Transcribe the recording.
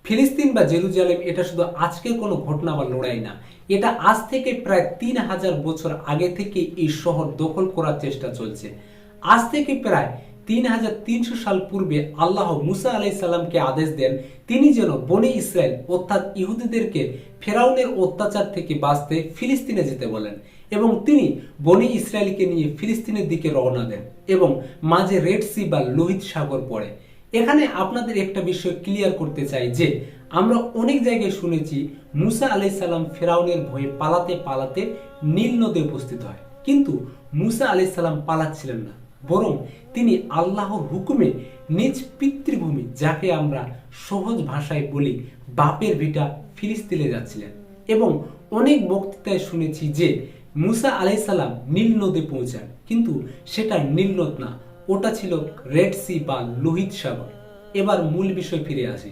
ফিলিস্তিন বা জেরুজালেম এটা শুধু আজকের কোনো ঘটনা বা লড়াই না, এটা আজ থেকে প্রায় 3000 বছর আগে থেকে এই শহর দখল করার চেষ্টা চলছে। আজ থেকে প্রায় 3300 সাল পূর্বে আল্লাহ মুসা আলাইহিস সালামকে আদেশ দেন তিনি যেন বনি ইসরায়েল অর্থাৎ ইহুদিদেরকে ফেরাউনের অত্যাচার থেকে বাঁচতে ফিলিস্তিনে যেতে বলেন এবং তিনি বনি ইসরায়েলকে নিয়ে ফিলিস্তিনের দিকে রওনা দেন এবং মাঝে রেড সি বা লোহিত সাগর পড়ে। এখানে আপনাদের একটা বিষয় ক্লিয়ার করতে চাই যে আমরা অনেক জায়গায় শুনেছি মুসা আলাইহিস সালাম ফেরাউনের ভয়ে পালাতে পালাতে নীল নদে উপস্থিত হয়, কিন্তু মুসা আলাইহিস সালাম পালাচ্ছিলেন না, বরং তিনি আল্লাহর হুকুমে নিজ পিতৃভূমি, যাকে আমরা সহজ ভাষায় বলি বাপের ভিটা, ফিলিস্তিনে যাচ্ছিলেন। এবং অনেক বক্তৃতায় শুনেছি যে মুসা আলাইহিস সালাম নীল নদে পৌঁছান, কিন্তু সেটা নীল নদ না, ওটা ছিল রেড সি বা লোহিত সাগর। এবার মূল বিষয় ফিরে আসি।